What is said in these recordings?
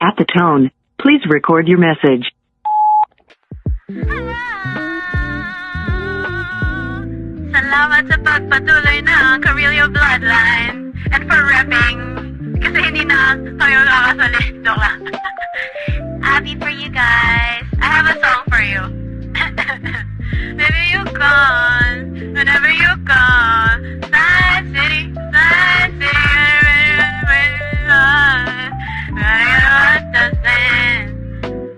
At the tone, please record your message. Salamat sa pagpatuloy ng Carillo Bloodline and for repping kasi hindi na kayo kakasali. Joke lang. Happy for you guys. I have a song for you. Maybe you gone, whenever you gone. Side City, Side City.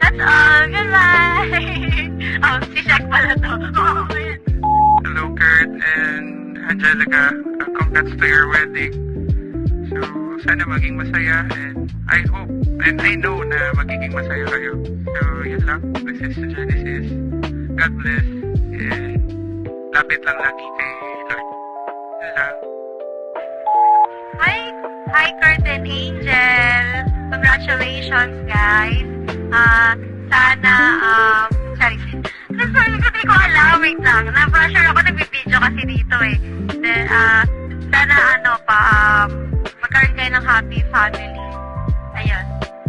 That's all you like. Oh, si Shaq pala to. Oh, man. Hello, Kurt and Angelica. Congrats to your wedding. So, sana maging masaya and I hope and I know na magiging masaya kayo. So, yun lang. This is Genesis. God bless. And lapit lang lagi kay Lord. Yun lang. Hi, Kurt and Angel. Congratulations, guys. Sana, sorry, hindi ko alam, wait lang. Na-pressure ako, nagbibideo kasi dito eh. Then, sana magkaroon kayo ng happy family. Ayun.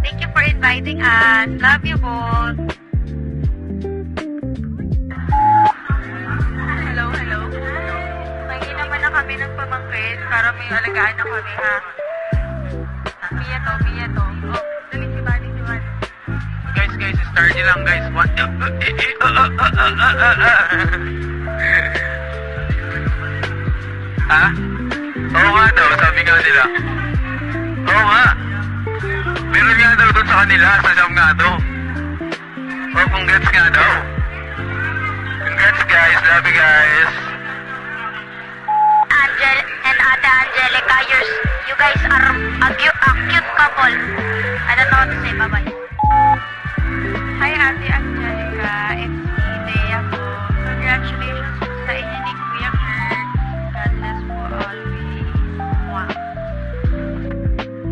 Thank you for inviting us. Love you both. Hello. May naman na kami ng pamangkin para may alagaan na kami, ha? Mia to. Oh, dali si Bani. Guys, start nyo lang, guys. Ha? Oo nga daw, sabi nga nila. Oo nga. Meron nga daw doon sa kanila, sa Sam nga daw. Oh, congrats nga daw. Congrats, guys. Love you, guys. Angel and Ate Angelica, you guys are a cute couple. I don't know what to say. Bye-bye. Hi, Ate Angelica. It's me, Dea po. Congratulations po sa inyo ni Kuya Kurt. God bless po always. Wow.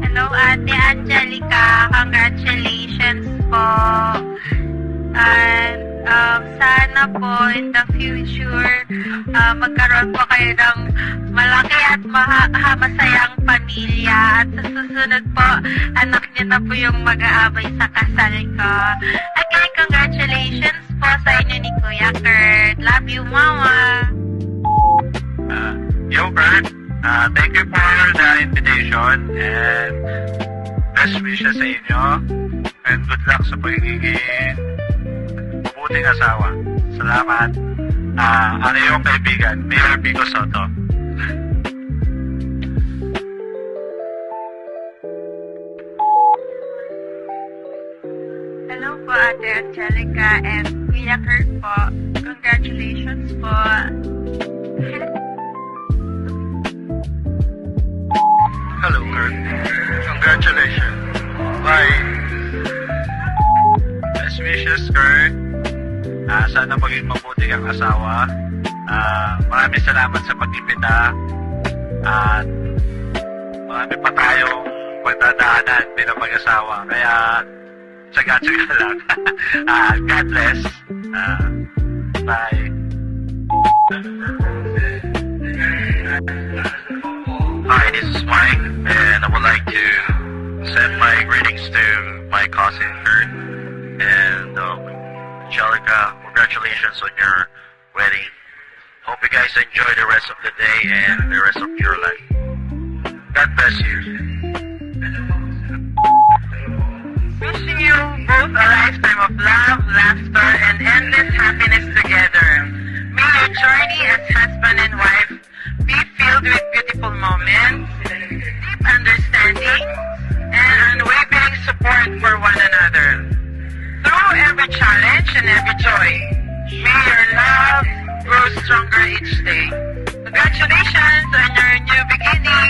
Hello, Ate Angelica. Congratulations po. And sana po in the future magkaroon po kayo ng malaki at masayang pamilya. At sa susunod po, anak niyo na po yung mag-aabay sa kasal ko. Again, congratulations po sa inyo ni Kuya Kurt. Love you, Mama. Yo, Kurt. Thank you for the invitation and best wishes sa inyo. And good luck sa pagiging mabuting asawa. Salamat. Ano yung kaibigan? Mayor Pico Soto. Hello po, Ate Angelica and Kuya Kurt po. Congratulations po. Hello, Kurt. Congratulations. Bye. Best wishes, Kurt. Sana maging mabuti kang asawa. Maraming salamat sa pag-imbita. At marami pa tayong pagdadaanan bilang mag-asawa. Kaya, tsaga-tsaga lang. God bless. Bye. Hi, this is Mike, and I would like to send my greetings to my cousin Kurt and Angelica. Congratulations on your wedding. Hope you guys enjoy the rest of the day and the rest of your life. God bless you. Wishing you both a lifetime of love, laughter, and endless happiness together. May your journey as husband and wife be filled with beautiful moments, deep understanding, and unwavering support for one another. Through every challenge and every joy, may your love grow stronger each day. Congratulations on your new beginning.